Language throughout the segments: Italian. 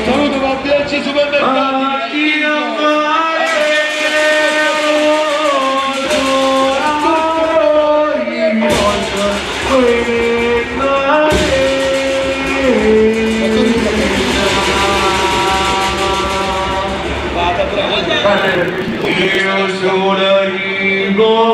Saluto Mattiacci Supermercati. Io sono rigosa,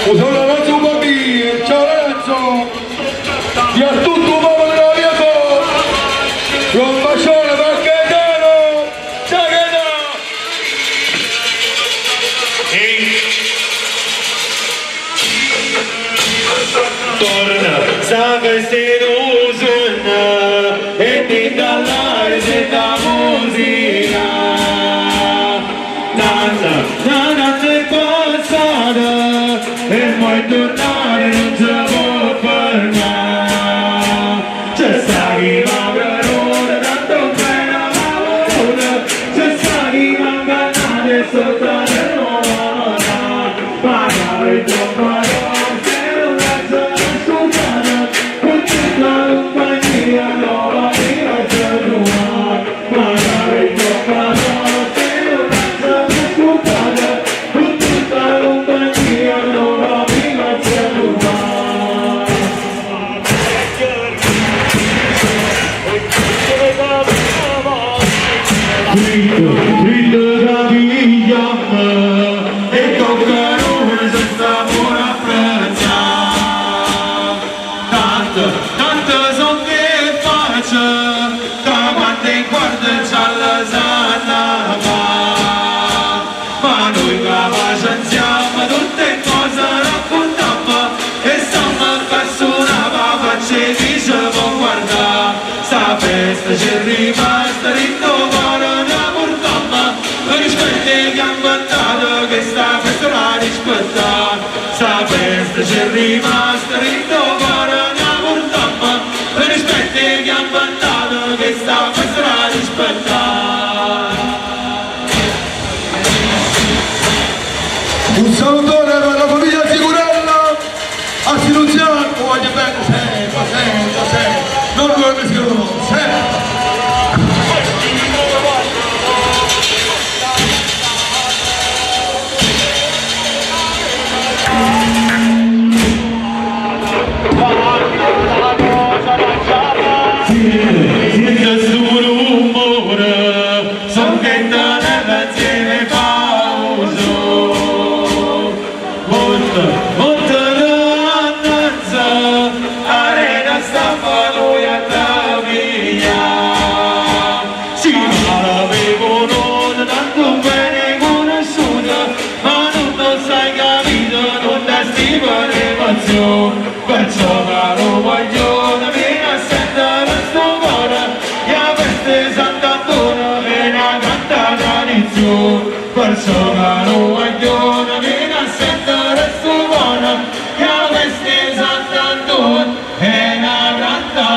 Un saluto a Lorenzo Bambini, ciao Lorenzo, e a tutto Sa vestidusunna e ti dall'aria se da musica. Nada è passata e poi tornare non si può fermare. C'è sta chi manca l'ora, tanto bene la voluta. C'è sta chi manca nada e soltanto non ha. Magari troppo se non la ascoltata, con tutta la compagnia nuova vita c'è tua. Magari troppo se non la ascoltata, con tutta la compagnia nuova vita c'è tua. Grito da via e toccano senza buona prezza. Tanto son che faccio, da quando in guardia c'ha la sana ma noi capaci siamo tutte cose raccontiamo e stiamo a suonare facce chi ci può guardare. Sta festa c'è rimasta rinnovare una portamma, rispetti che han mandato che sta festa la rispettare. Sta festa c'è rimasta rinnovare una portamma, rispetti che han mandato che sta festa la rispettare. Un salutone per la famiglia Sicurella, a Sinuziano, voglio bene sempre, non lo mischiamo, sempre. Siete sul rumore, son che nella insieme pauso. Monte l'annanza, arena stampa noi a Taviglia. Si l'avevo non tanto bene conosciuta, ma non lo sai capito, non da stima l'emozione. Perciò caro guaglione, vieni a sentire sto cuore, e a feste Sant'Antonio vieni a cantare tradizione. Perciò caro guaglione, vieni a sentire sto cuore, e a feste Sant'Antonio vieni a cantare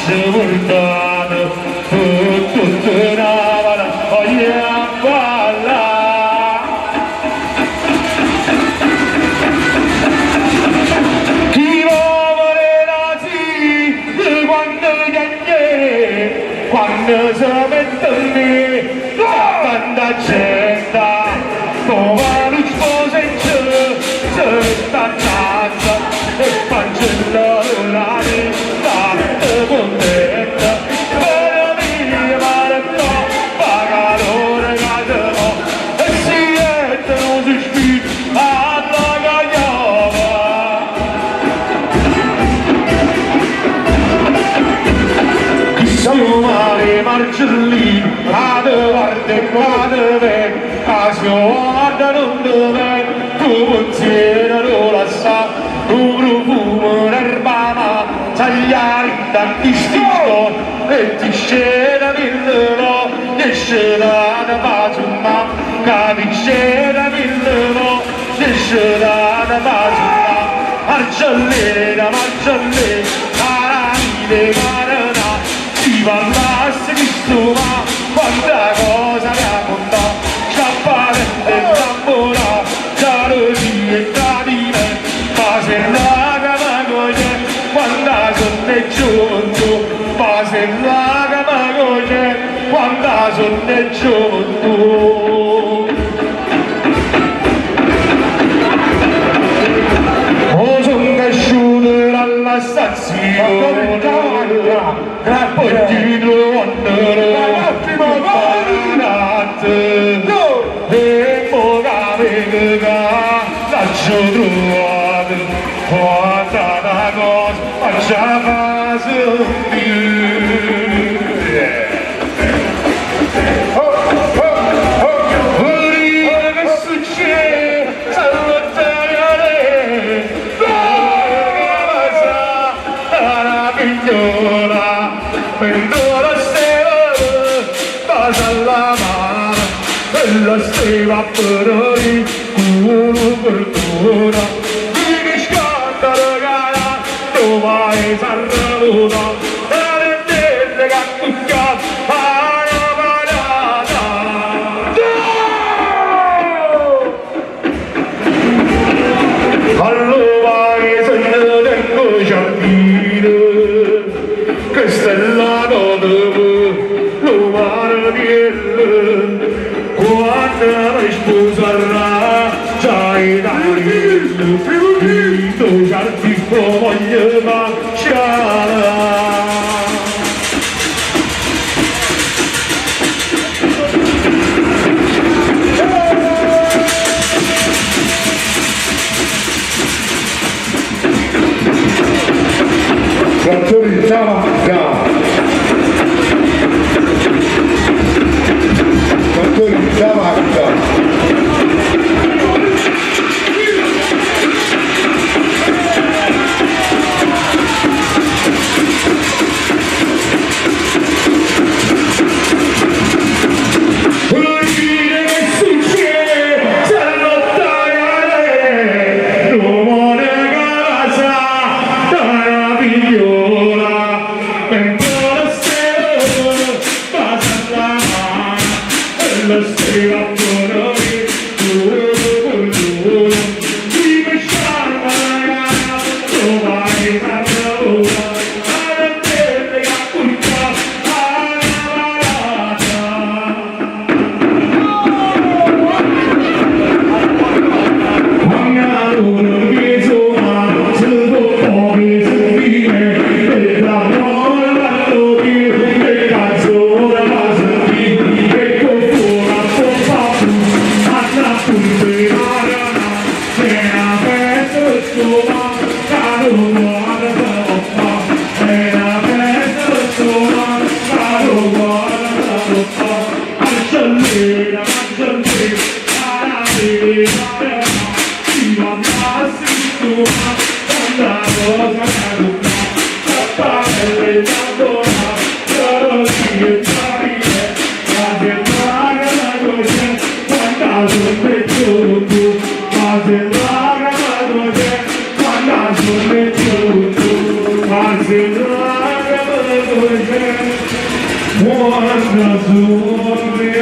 portato tutto una voglia balla chi muore sì quando chiede quando si mette lì tanta gente come lui sposa in cielo se sta casa e fancella la vita e contenta per mia mare no paga l'ora cademo e si è non si spinge alla gagliava siamo male marcellini ad guarda qua dove a guarda non dove tu pensiero non la sa un profumo d'erba ma tagliare tanti sticco e ti scena millevo esce da basuma capisce da millevo esce da basuma marcellina arani marana si parlasse di stuma quanta cosa mi ha contato scappare e tambora gialosi e tradime ma se la camagoce quanta sonne gioventù ma se la camagoce quanta sonne gioventù o son cresciuto dalla stazione poi ti trovano e poi lascio trovato quanta una cosa faccia fa sentire che succede se allontanare la pigliola prendo stella passa la mano e la stella per noi culo per culo mi scandalo gara tu vai sarravuto e le gattucca para parata allora che se ne tengo giardino che stellano l'umano dirlo quando mi sposerà già i danni finito giardino voglio marciare Canzoni di Ciamacca. Canzoni di Ciamacca. guarda sorriso.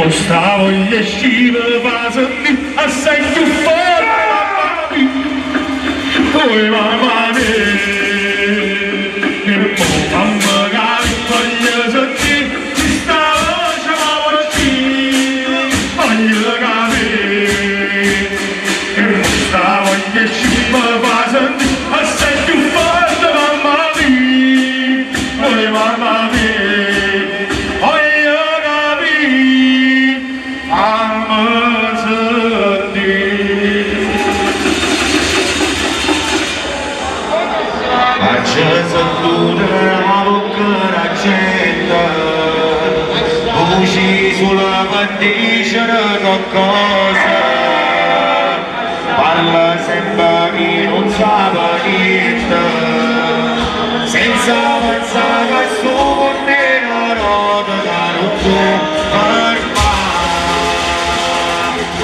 Stavo gli scive pasando assai più forte, mamma mia, e mamma che voglio sentire, mi stavo facendo voglio capire, e stavo gli scive pasando assai più forte, mamma mia, mamma mia. Sulla bandisce qualcosa, parla sempre che non sa niente, senza pensare che suo condena nota da non può fermare.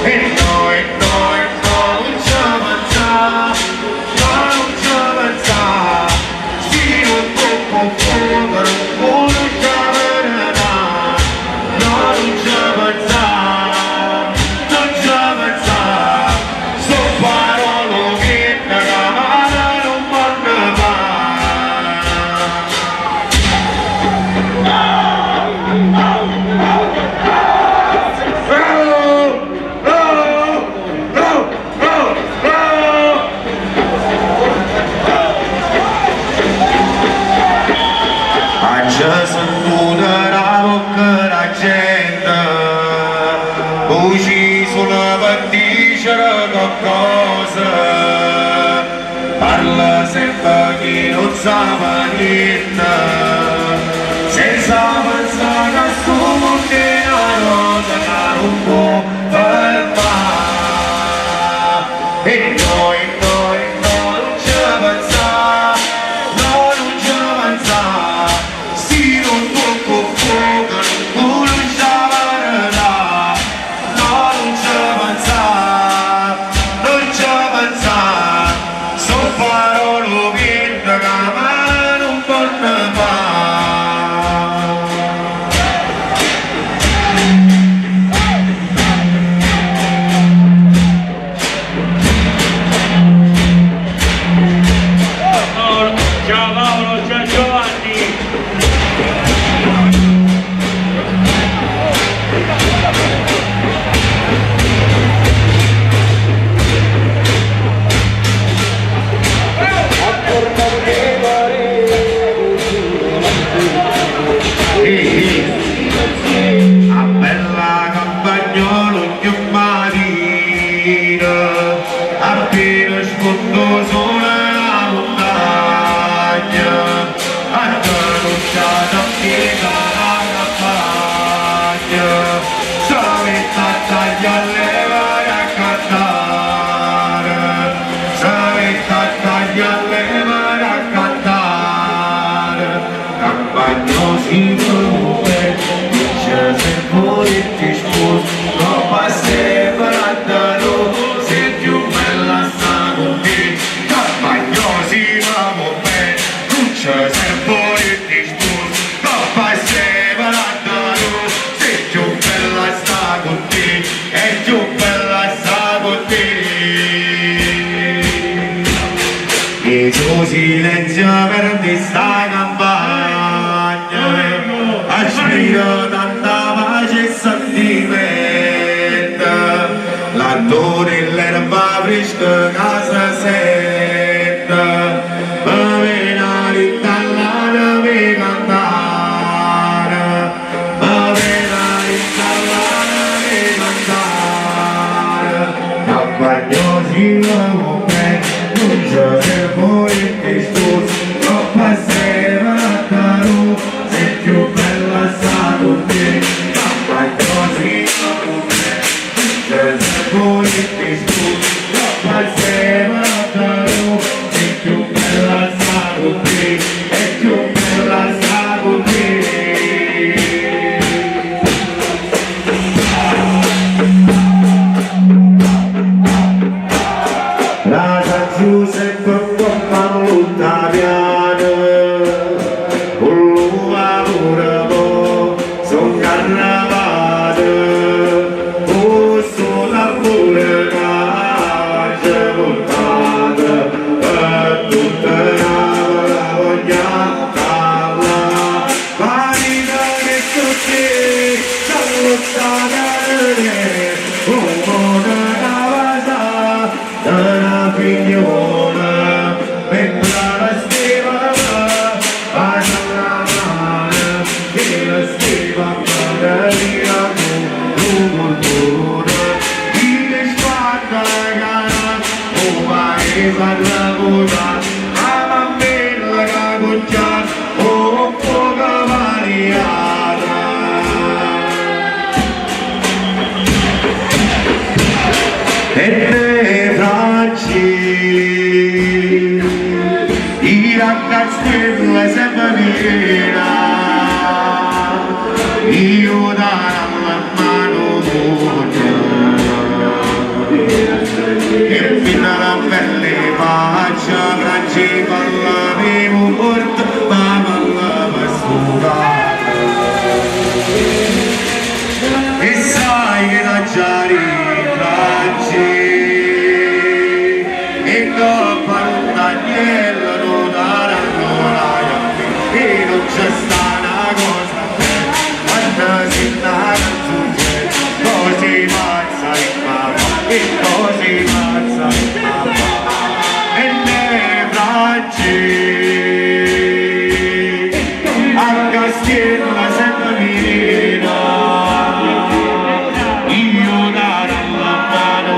E noi non ci pensare, non ci pensare, sì un po' per un po' non ci parla sempre che non sa niente, senza pensare che suo condena nota che non può fermare. E noi non ci pensare, non ci pensare, sì non tocco fuoco, non ci parlare, non ci pensare, non ci pensare. Parolo vinta che non può Ciao Paolo, ciao Giovanni. Appena sfondo sole la montagna, annunciata piega la campagna, solita taglia le vai a cantare, il suo silenzio per questa campagna aspira tanta pace e sentimento laddove l'erba fresca casa senta ma venali dall'ana mi cantare ma venali dall'ana mi cantare campagnosi l'uomo non c'è voi che sto troppa sera caro sei più bella stato te ma così non c'è voi che sto troppa sera caro sei più bella stato te è più bella stato te Rasa Giuseppe con l'Ottaviano con l'uomo sono carnavato posto da pure caccia portata per tutta la voglia calla marina che tutti dall'Ottaviano una figliola mentre la stiva basa la mano e la stiva maglia l'umortura chi le sguarda gara o vai parla voda ama bella cagoccia o poca variata e i ragazzi della Seppellina io darò la mano e fino alla pelle faccia bracci parlavo morto ma la pastura e sai che la giari bracci e coppa un tagliello non daranno l'aria e non c'è sta una cosa quando si raggiunge così pazza di mamma e così pazza di mamma e ne bracci a castiello sempre mirina io darò la mano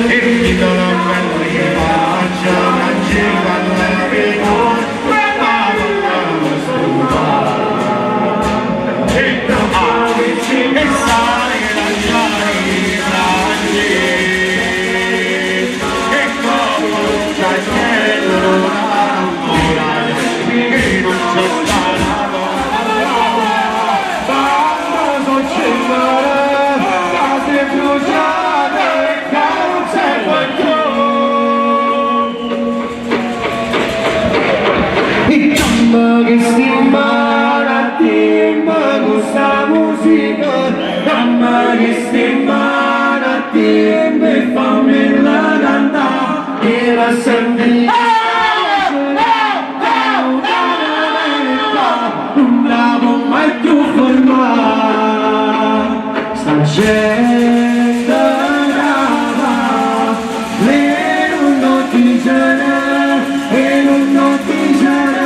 e ti do la bella faccia mangiava la vita ma non la stufa e sai lasciare i bracci e come un castello non ancora e non c'è stata quando sono cellare case bruciate che stimala timba questa musica mamma che stimala timba e fammi la cantare e la senti non la può mai più fermare sta gente brava e non ti sarà e non ti sarà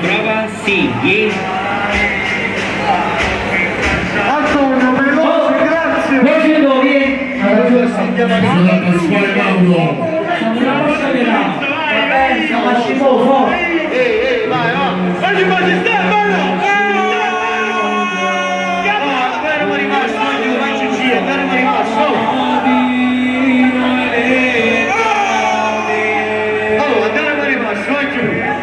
Brava, sì, Antonio, veloce, grazie. Voce dove? Sono Pasquale Mauro. Una volta che là. Vabbè, siamo a Cipò, Ehi, vai, va. Oggi maestà, bello. Fermo rimasto, oggi faccio gira, fermo rimasto. Oh, fermo rimasto, oggi.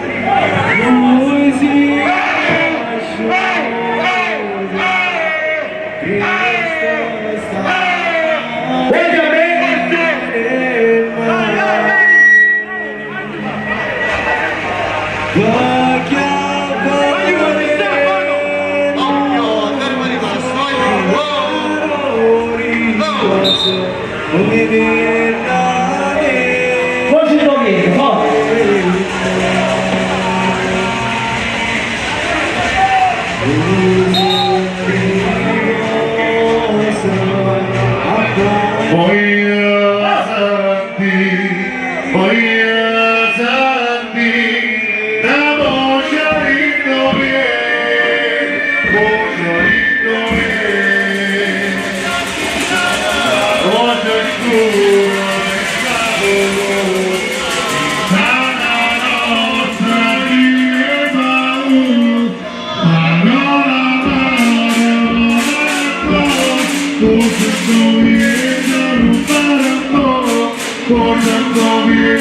Voce dove?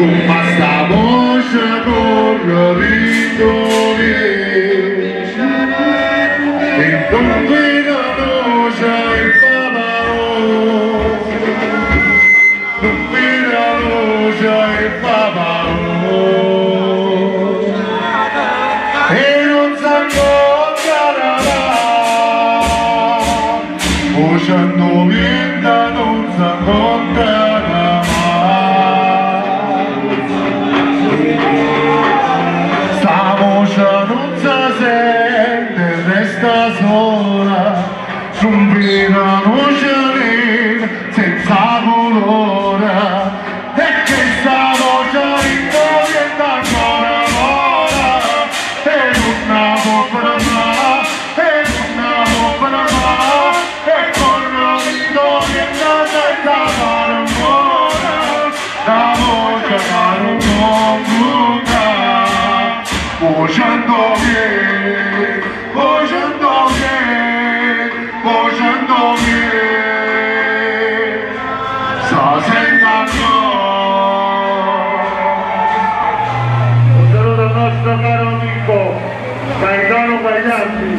ma sta voce corre ritoni e non vedo luce il paparo non vedo luce il paparo e non sa cosa facendo vita non sa contare mai sta voce non si sente resta sola non vede luce senza colore e che sta voce ritorna ancora vola e non la può fermare e non la può fermare e corro ritorna senza fare un cuore la voce che non concluda facendo viene sta sentendo un saluto al nostro caro amico Gaetano Pagliatti.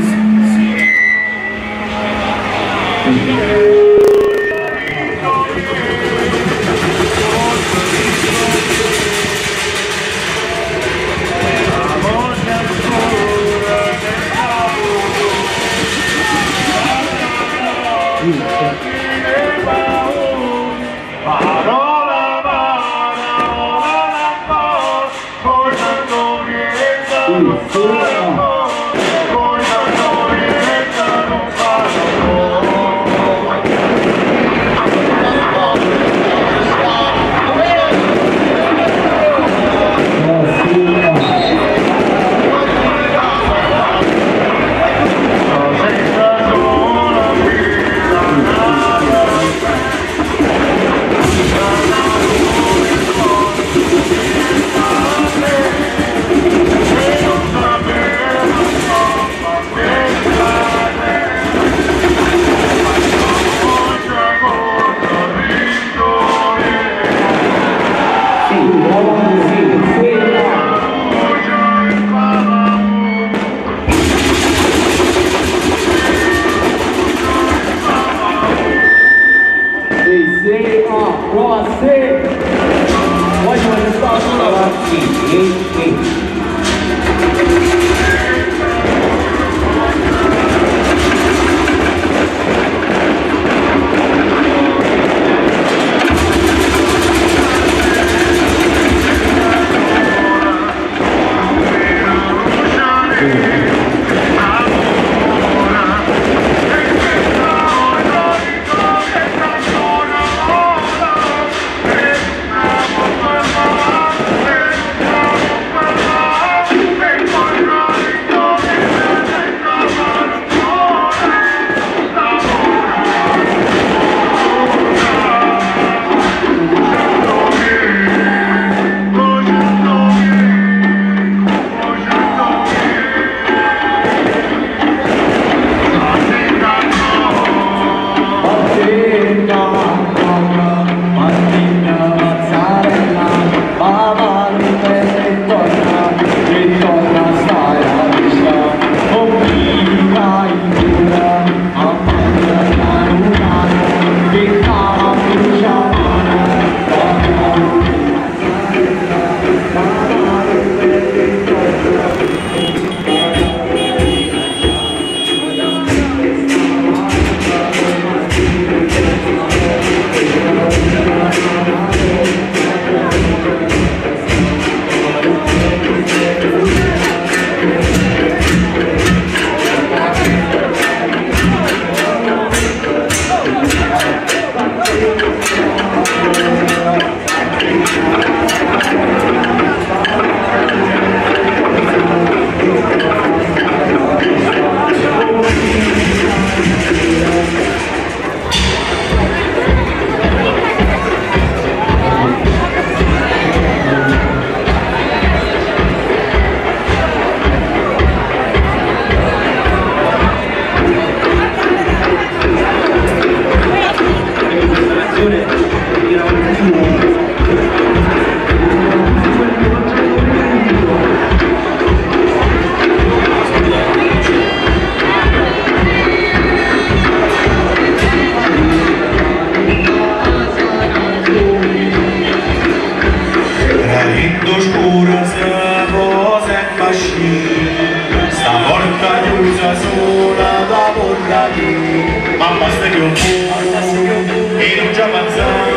oscuro se posa e fascina, sta porta chiusa sola da porta lì, ma basta che un po' e non già avanzare,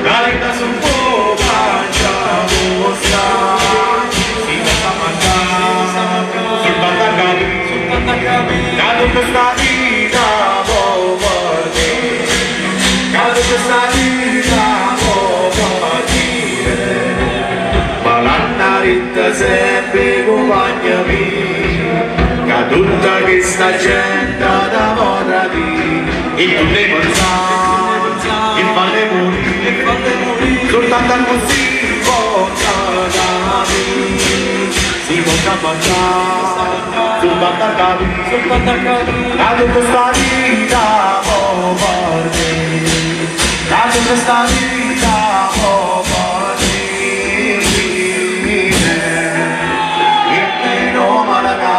la vita sul po' facciamo stare, si va a mancare, sul pantacapi, cado questa vita può partire, cado questa vita può partire, ma l'anna ritta sempre compagna mia, che tutta questa gente da morra di, e tu ne pensare, e falle morire, soltanto così possa capire, si può mangiare, sul pantacapi, cado questa vita può partire, cado questa vita può partire.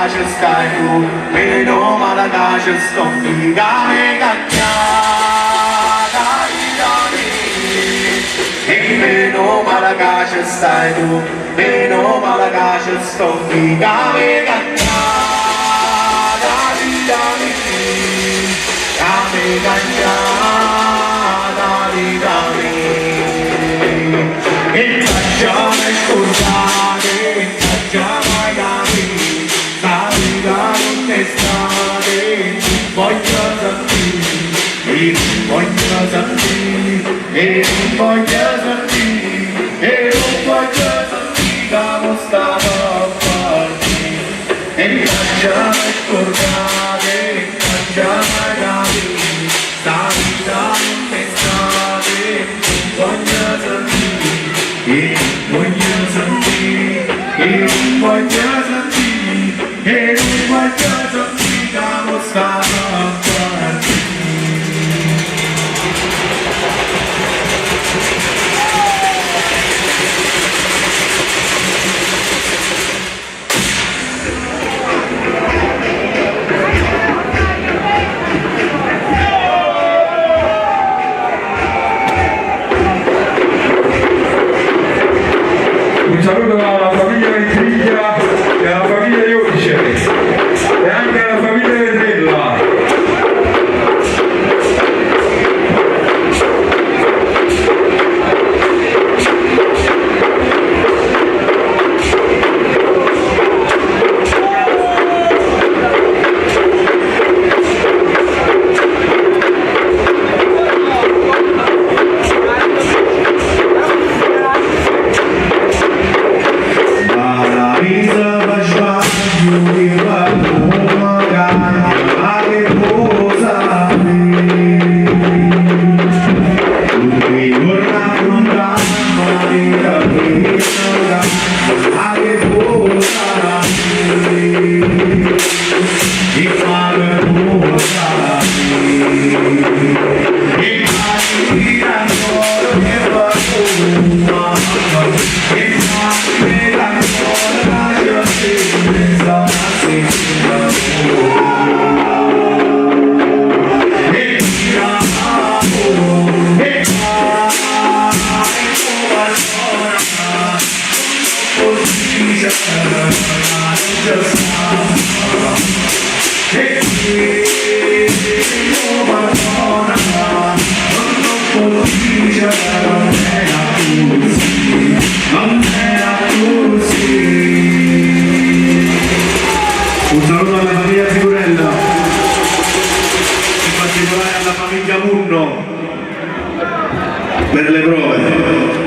Ci stai tu, meno male che ci sto figame cagnata e meno male che ci stai tu, meno male che ci sto figame cagnata game cagnata e facciamo scordare, facciamo voglio sentire, voglio sentire, e non voglio sentire, e non voglio sentire come stavo a partire, e lasciami scordare, lasciami capire, sta vita non pensate, voglio sentire, e voglio sentire, e non voglio sentire, e non voglio sentire come stavo a partire. Un saluto alla famiglia Ventriglia e alla famiglia Iodice e anche alla famiglia Vedrella. Un saluto alla famiglia Figurella, in particolare alla famiglia Munno per le prove.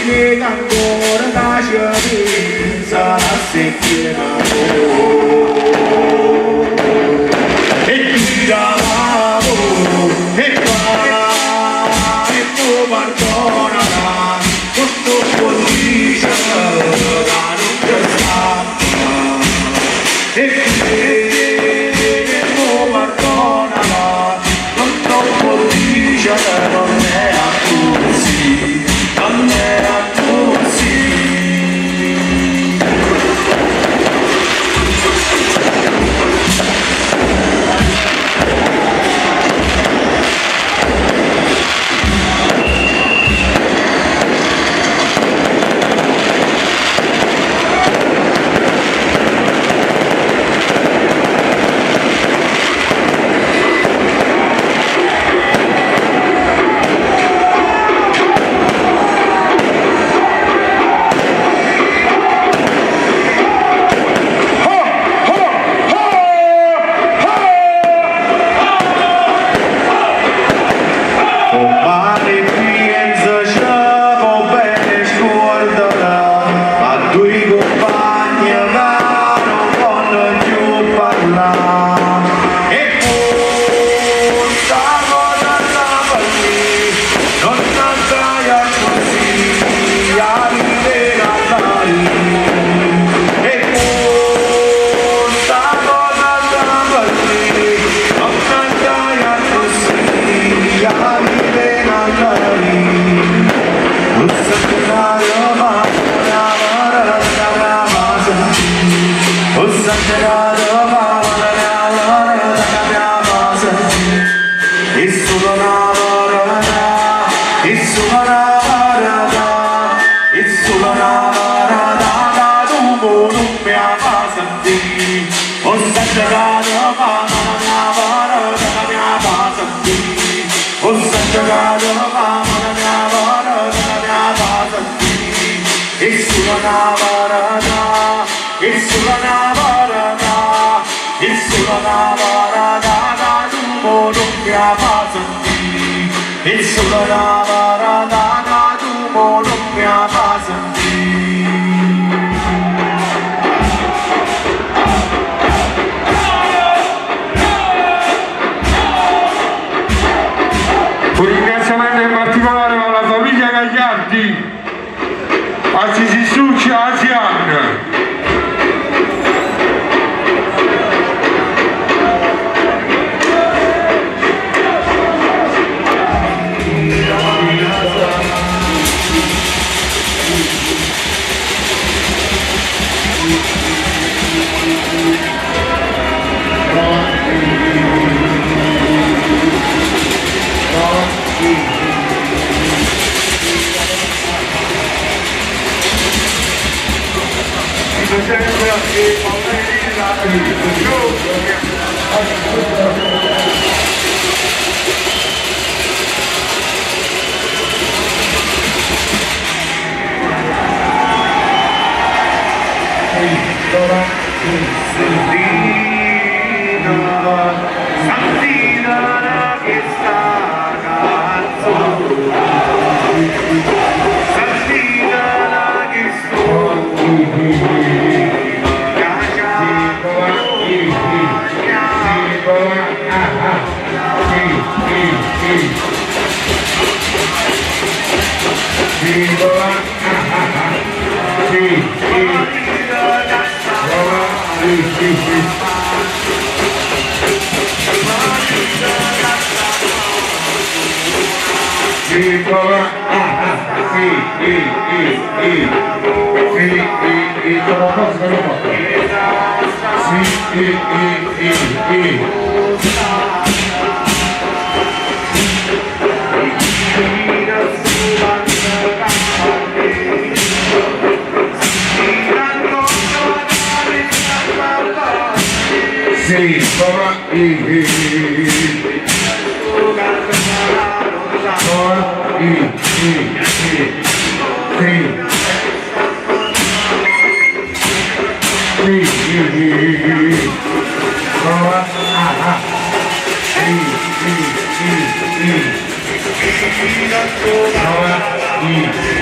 che ancora da sciami sarà se e tiravamo e qua e tu perdonala tutto pollice da non ti sta e tu perdonala tutto pollice non è a così non è a così. Un ringraziamento in particolare alla famiglia Gagliardi, a Sisisucci e a Asian.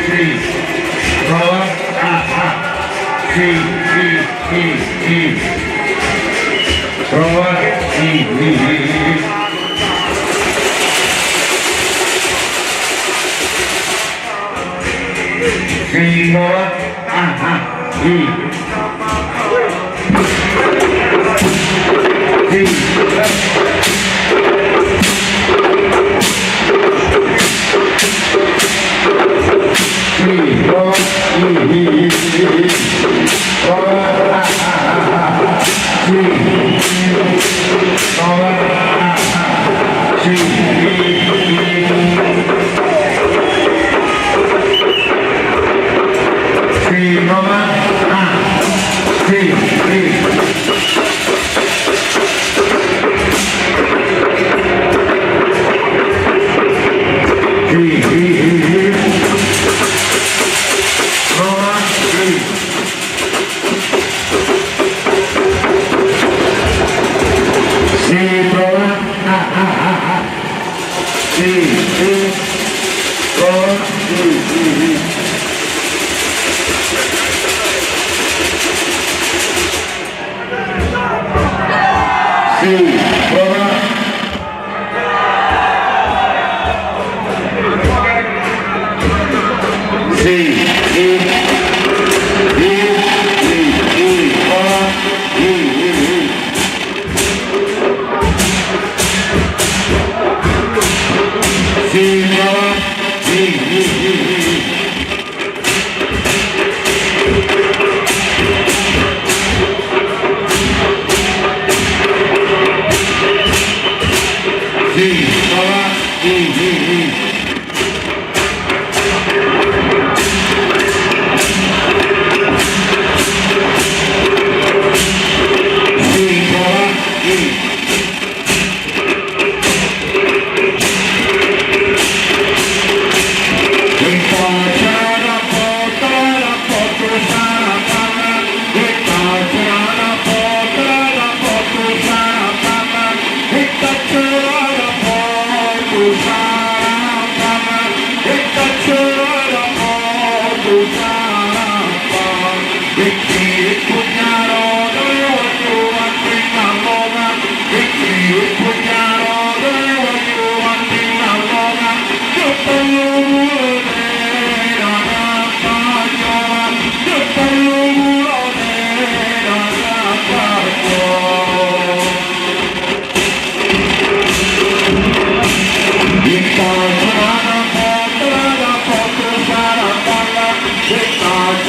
Three. Prova,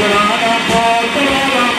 Sarada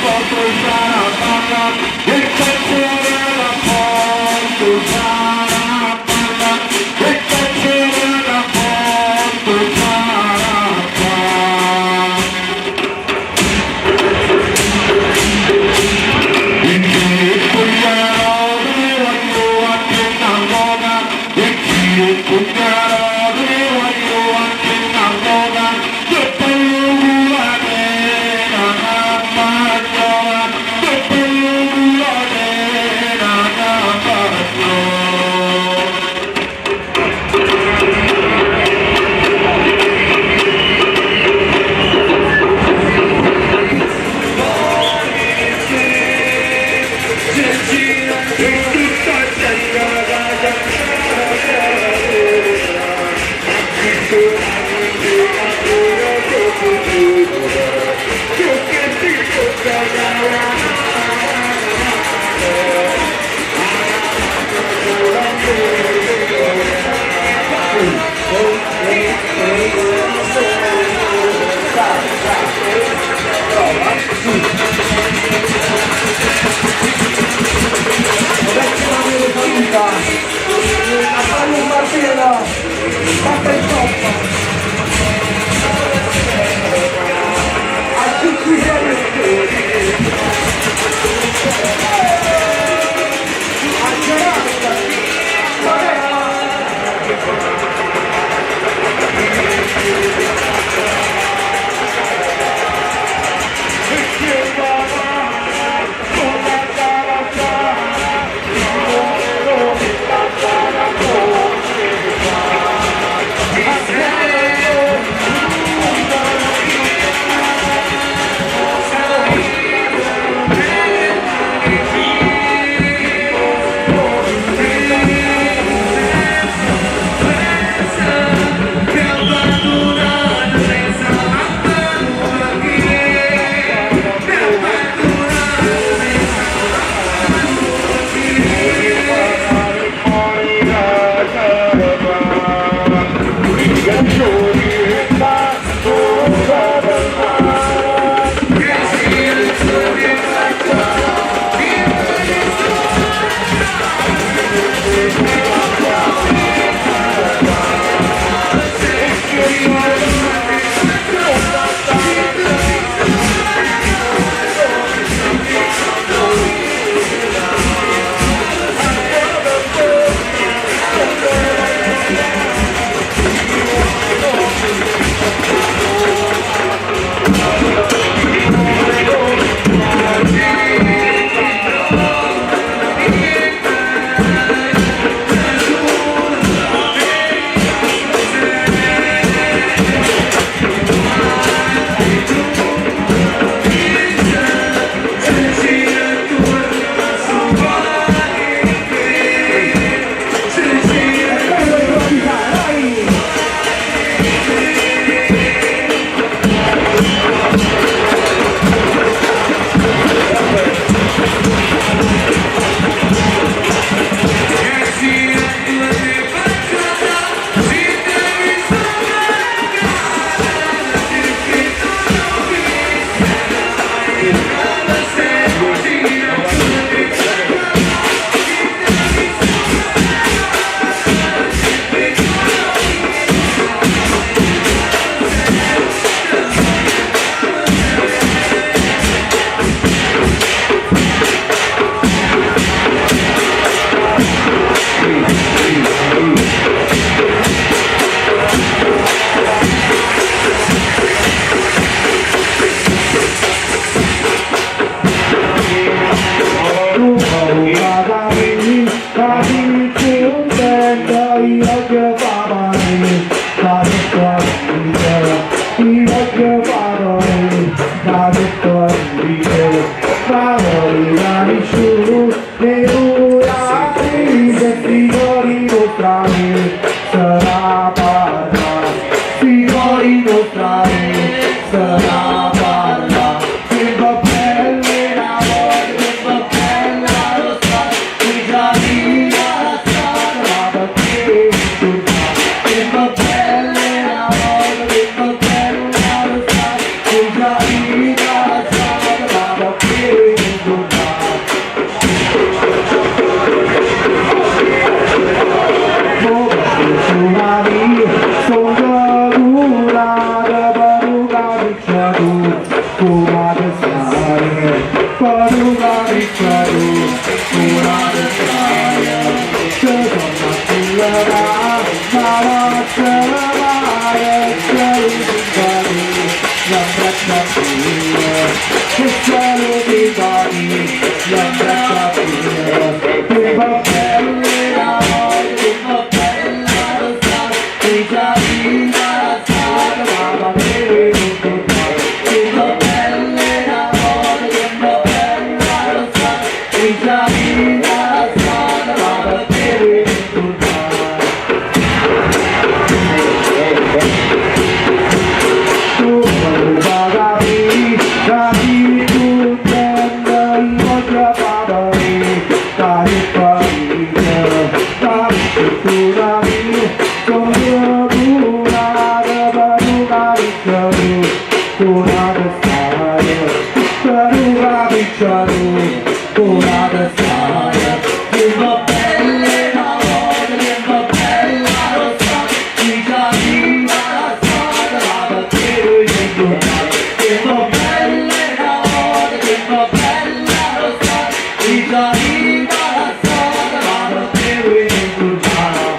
cominciano ora da strada, che va belle la volta, che va bella rossa, mi cammina la strada, la battevo in un giornale, che va belle la volta, che va bella rossa, mi cammina la strada, la battevo in un giornale.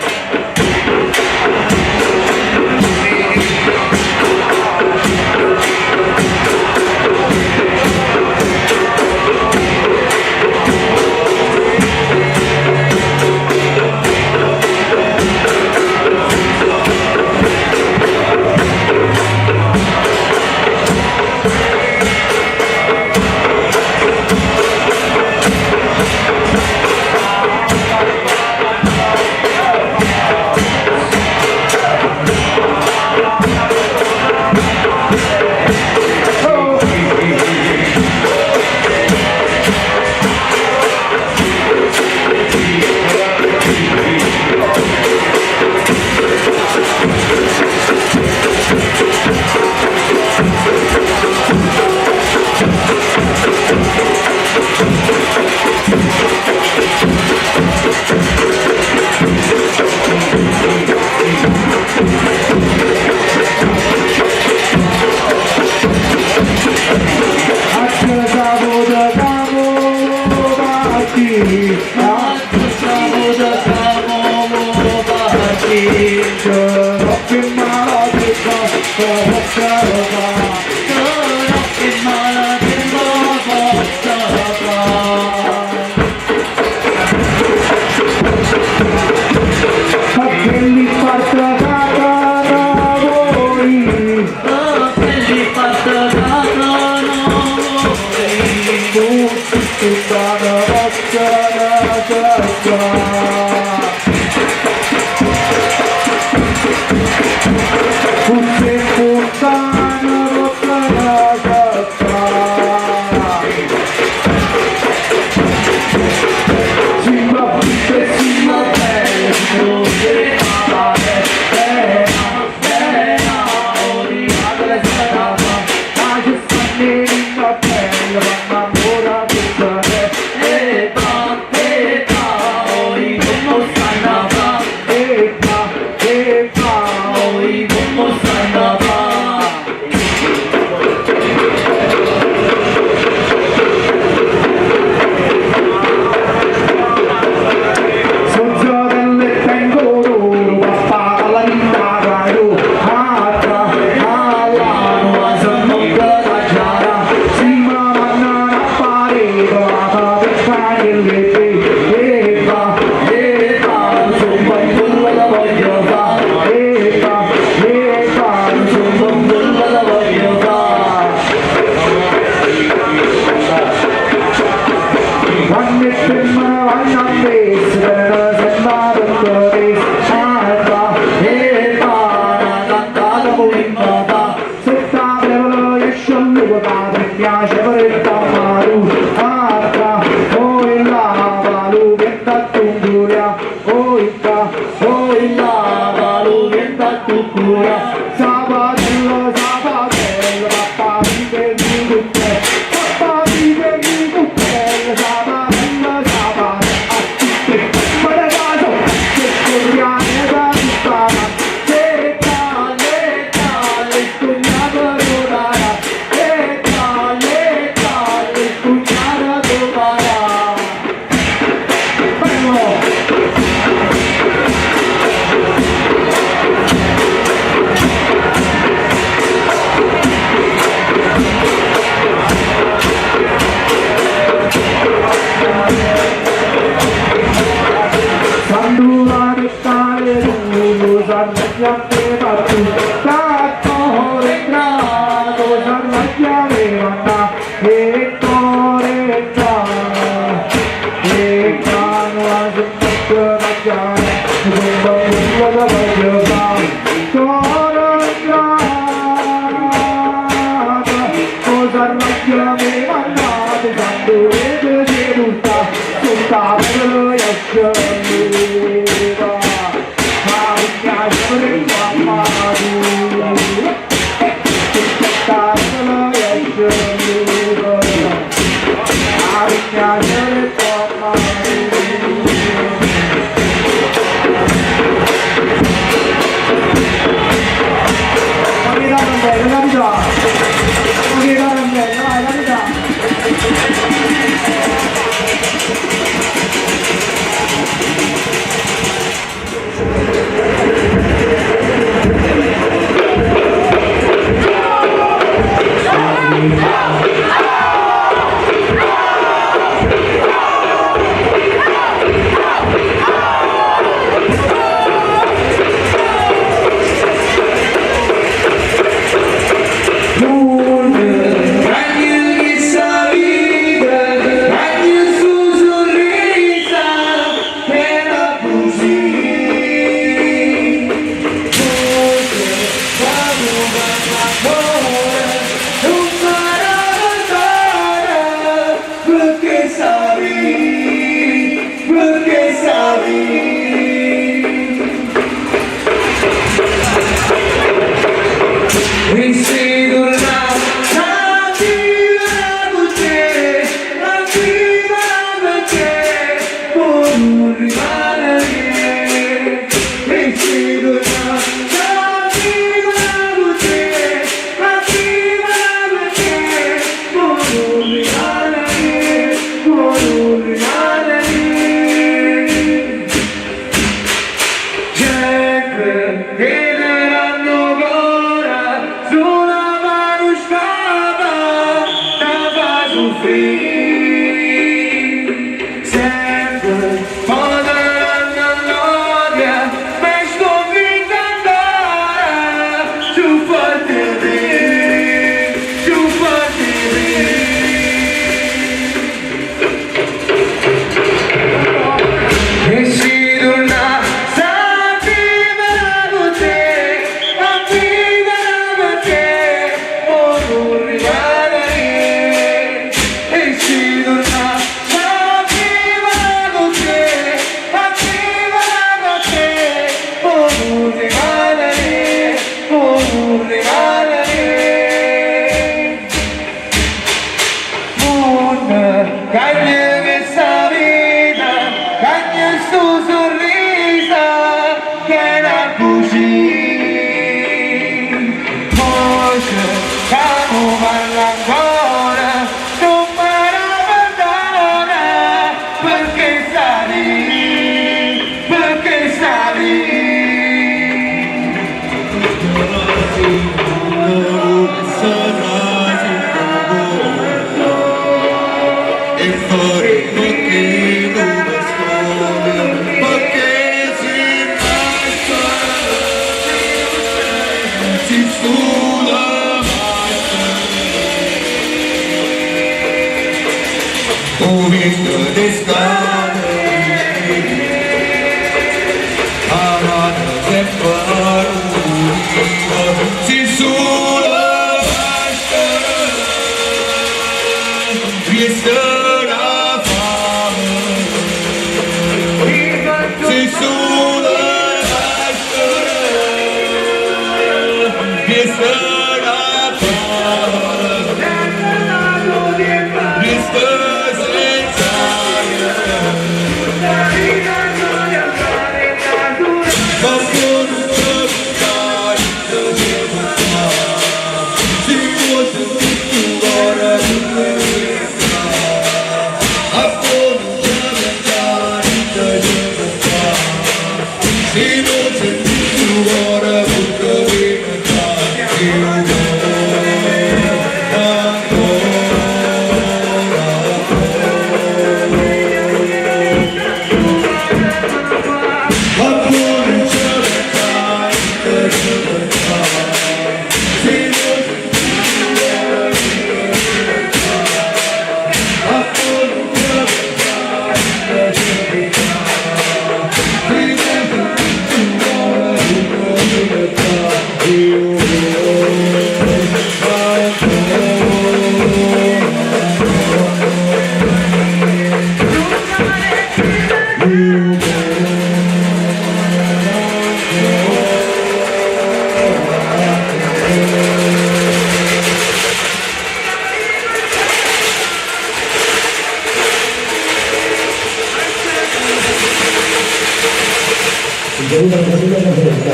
여기다 생각하면 되니까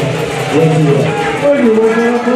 고맙습니다. 빨리 오세요.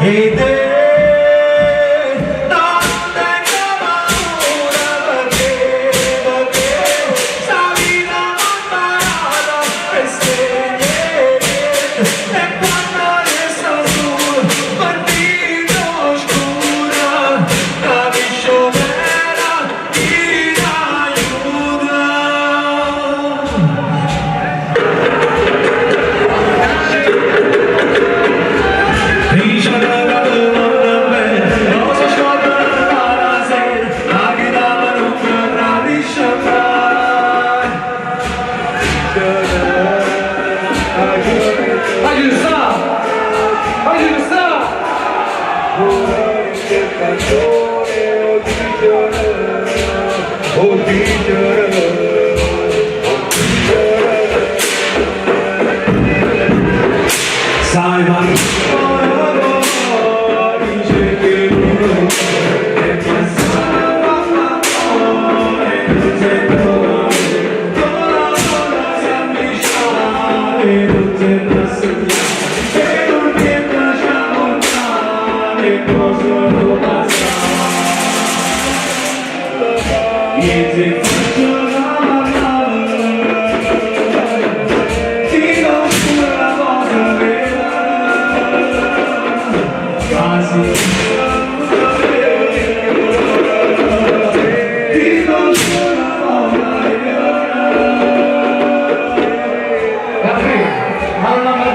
ed è non tengo paura perché sta vita non parata e spegnere e quando resta su partita oscura capisco vera in aiuta. Sai ma dice che non è passata non sento si avvicina non sento sognare e non ti lasciamo andare cosa non passa niente faccio la ti conosco la cosa vera quasi ti conosco la cosa vera. Ma non la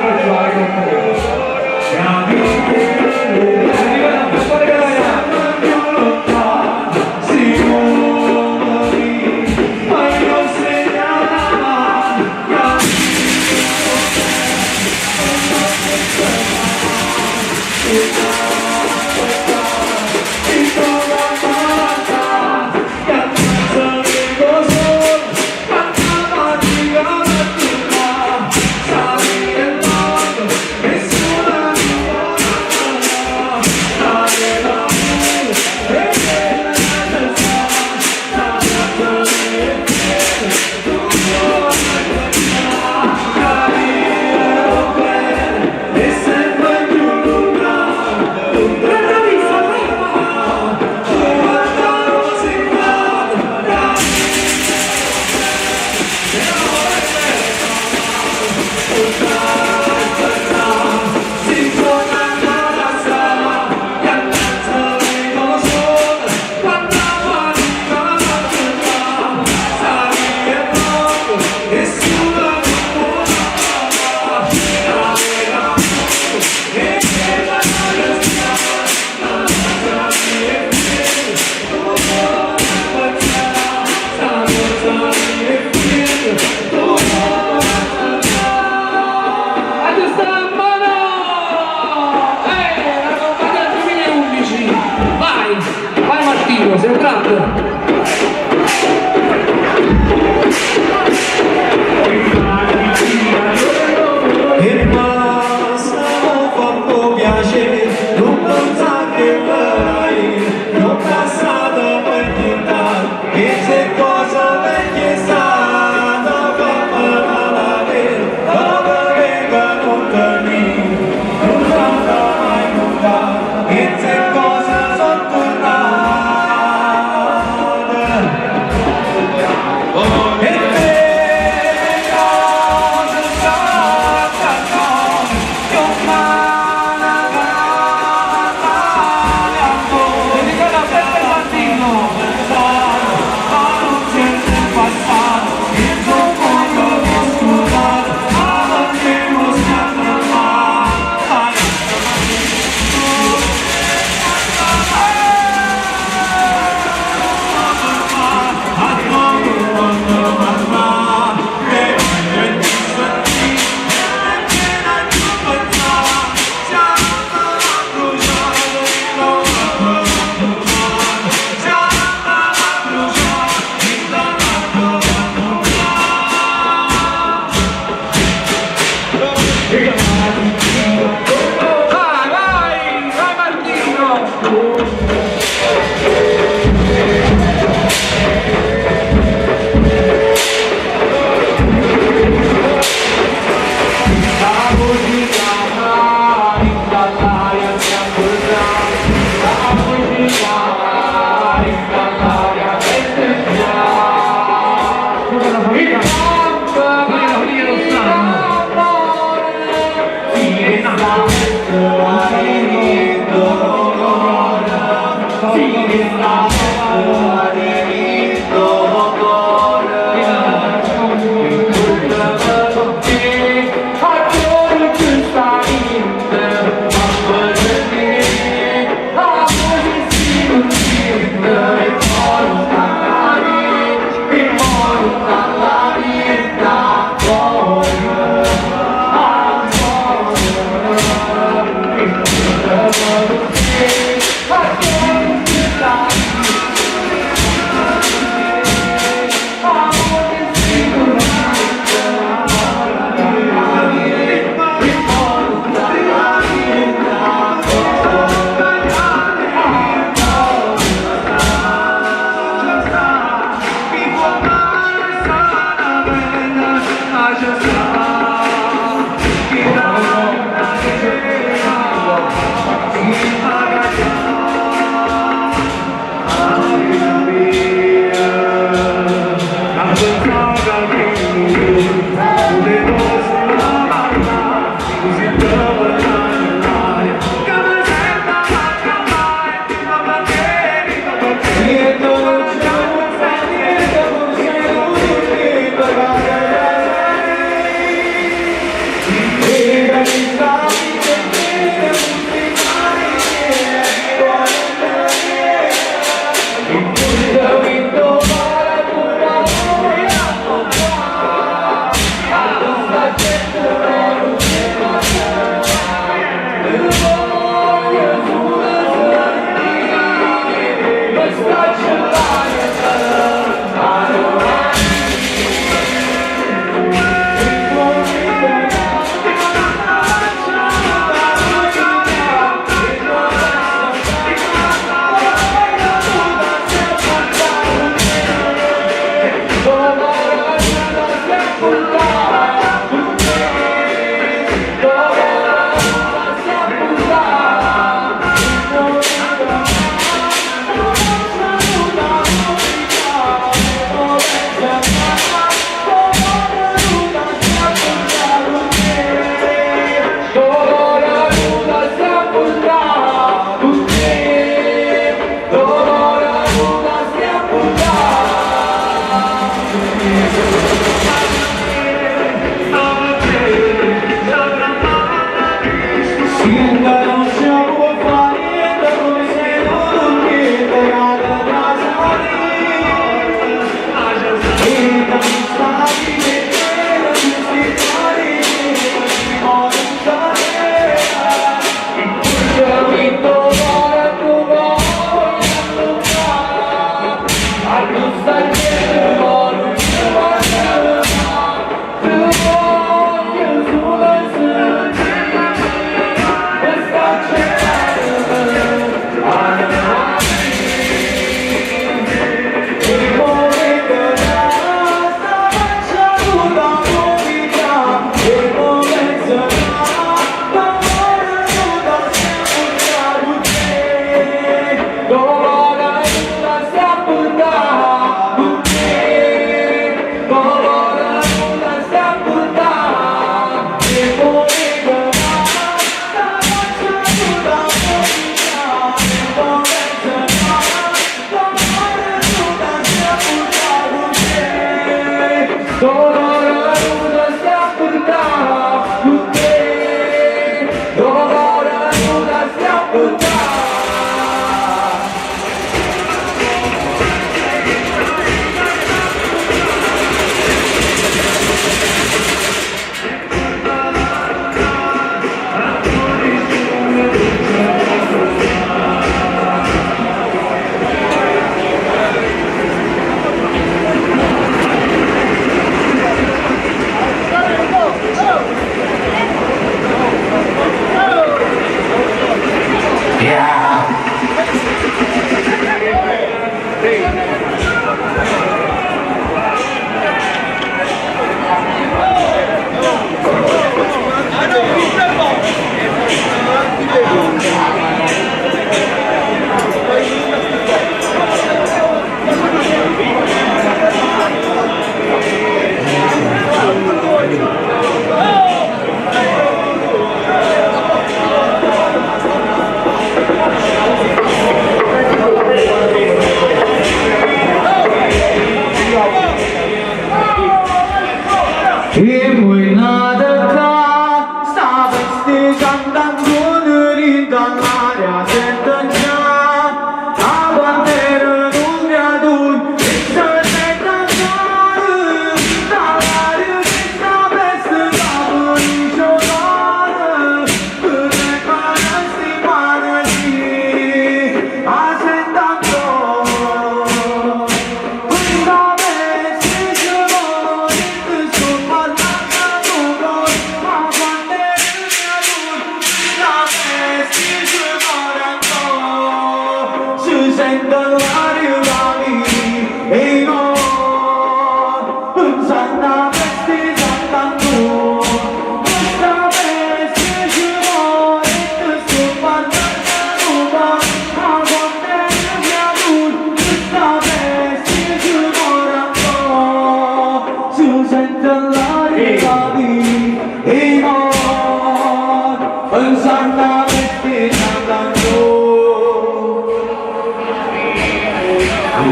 sente l'aria di Iman, pensando che ti andando.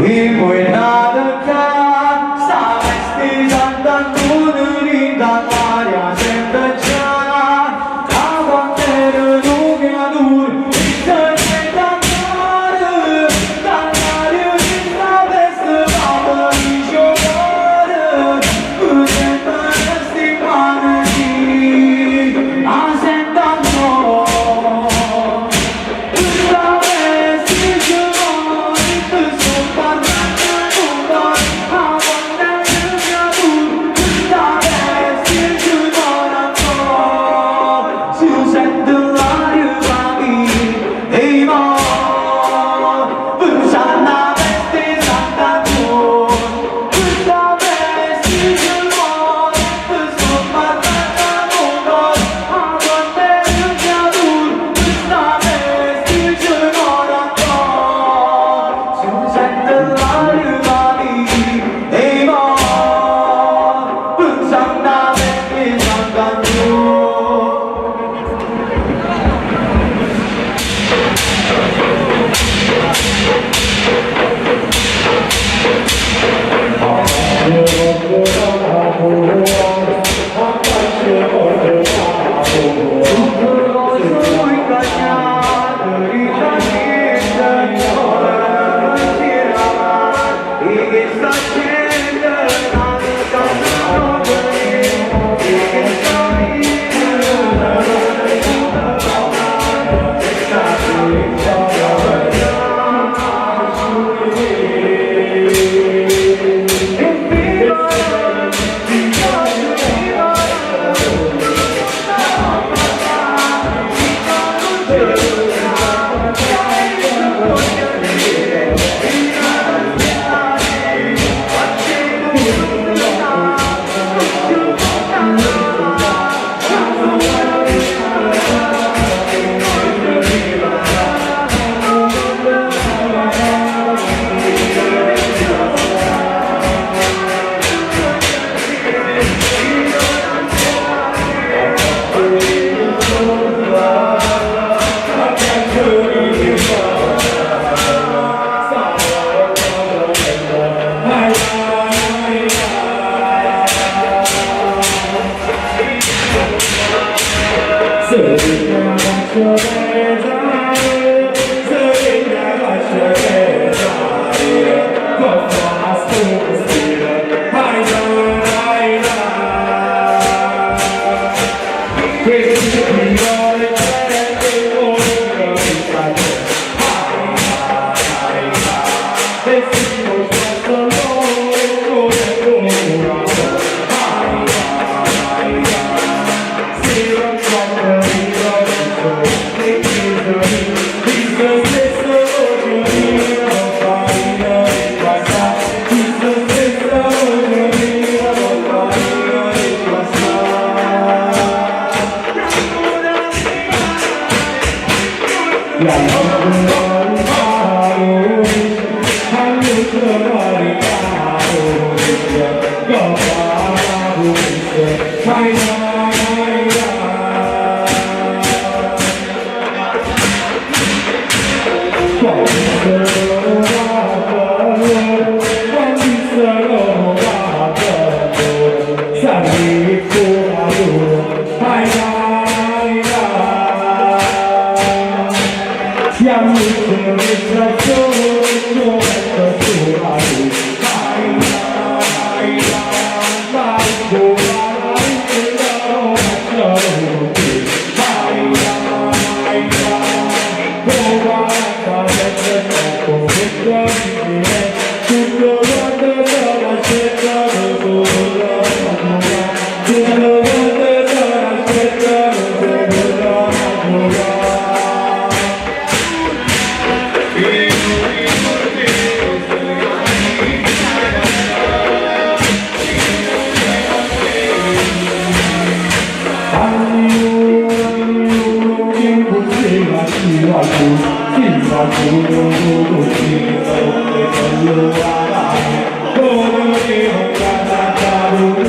Ibu inadekan, samesti andando nerinda l'aria sente già, avan teru che dur, sente cantare, cantare in la veste vada di giocare, sente questi panni, asentando.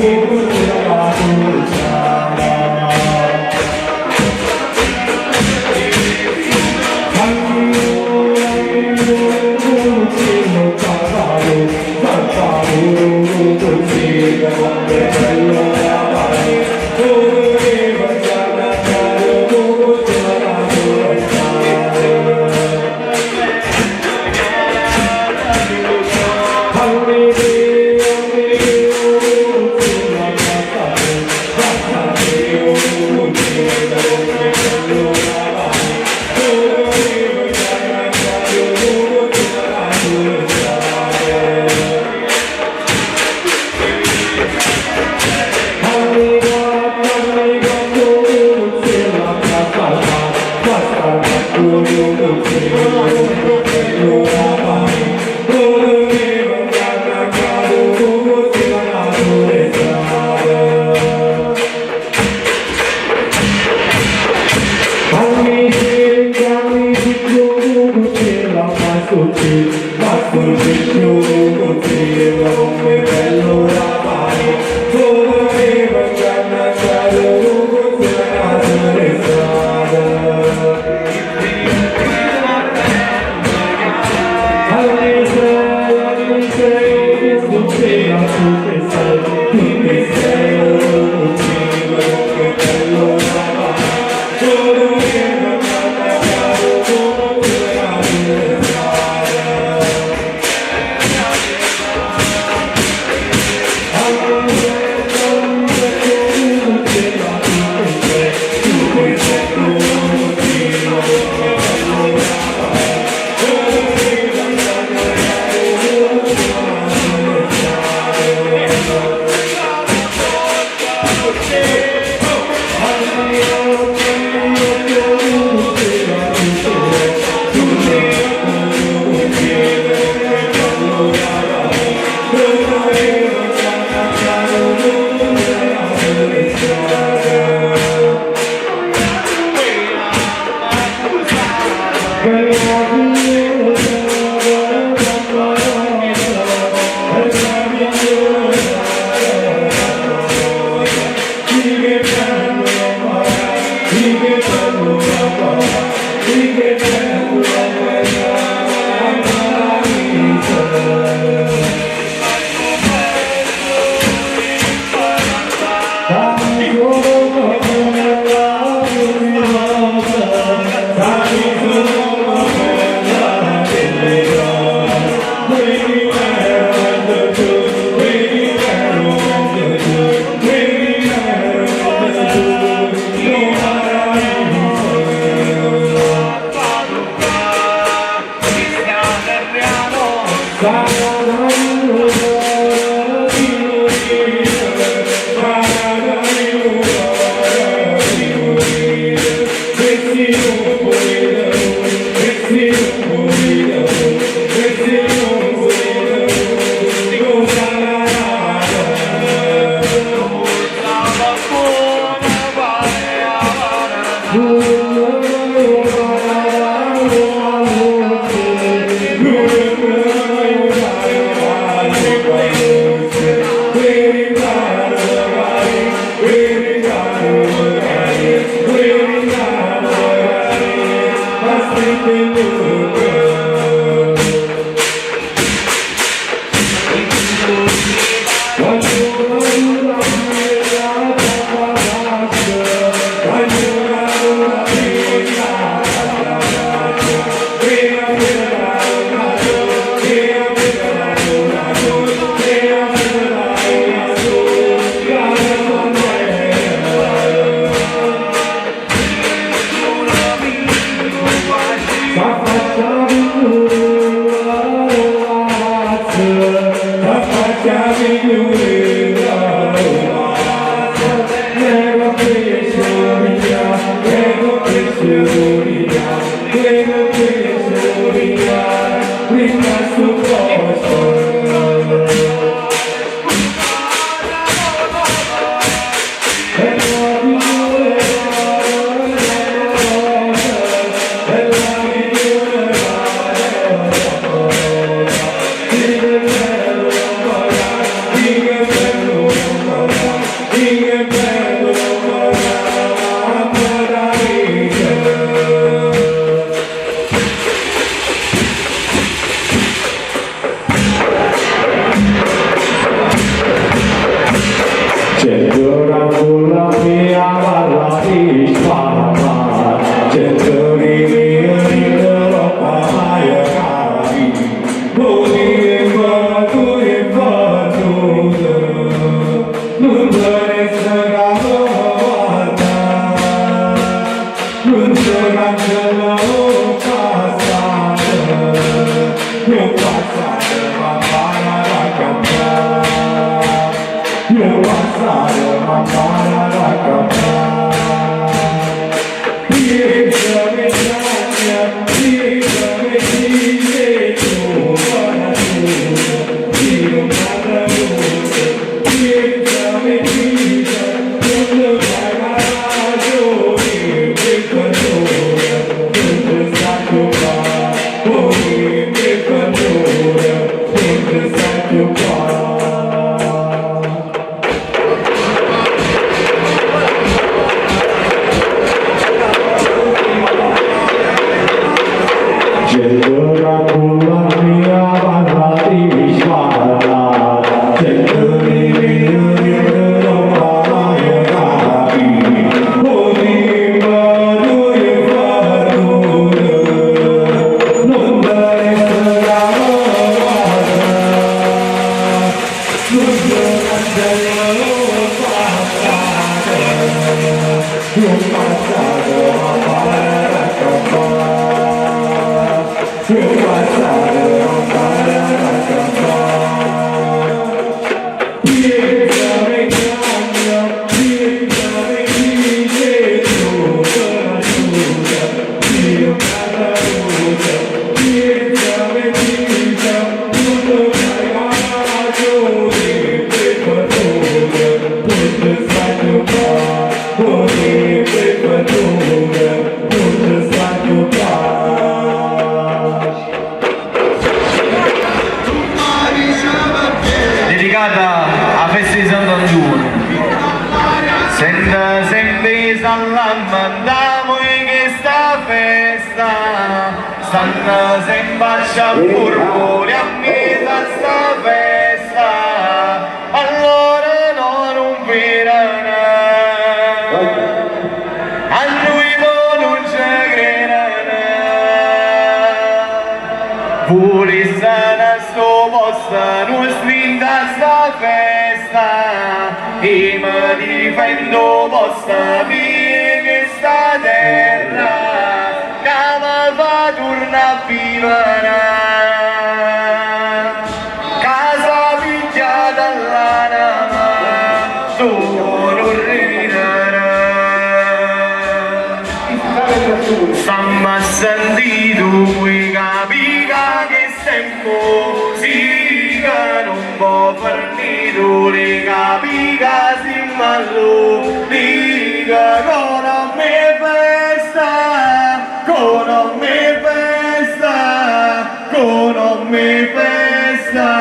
King Mandiamo in questa festa, stanno sempre a sciampurri a mesa sta festa, allora non virano, a noi non ci credono, pure sana sto posto, non strinda sta festa, e mi difendo posta via sta terra che mi fa tornare a vivere, casa picchiata all'anima solo ridere, stamma sentito vuoi capire che tempo sì che non può farnito le capica si mallo dica con a me festa con a me festa con a me festa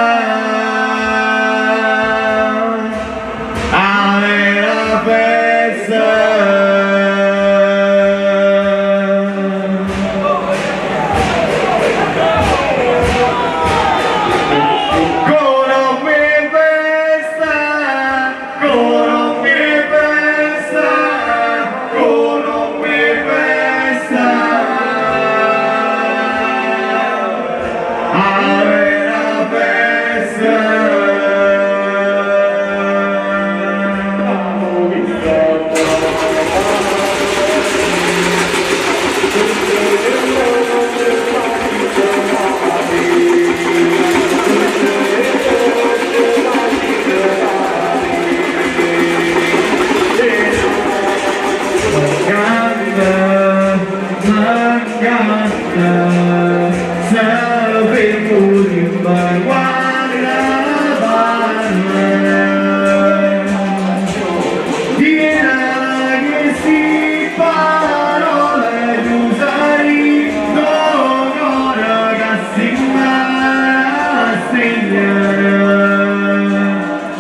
la festa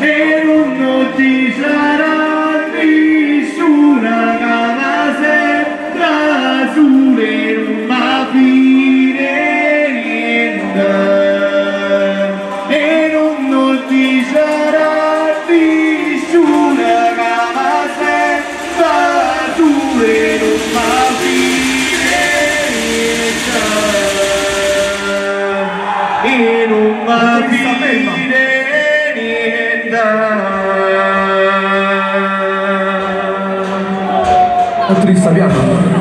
e non ti sarà È triste, abbiamo.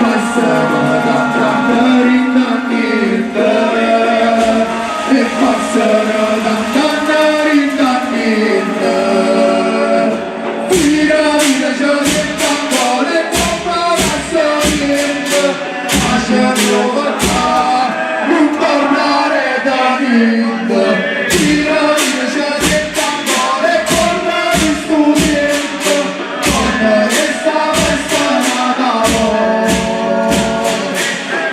Passava da lindo, tira via giacchetta amore, corra di studento, donna che stava in strada d'amore,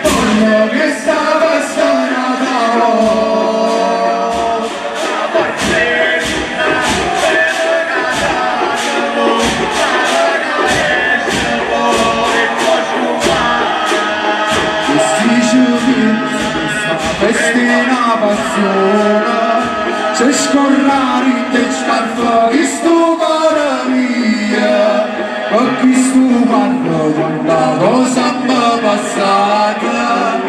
donna che stava in strada d'amore. Festina passione, se scorrare in te scarpa chi sto cuore mia, ma chi sto parlo quando cosa mi è passata.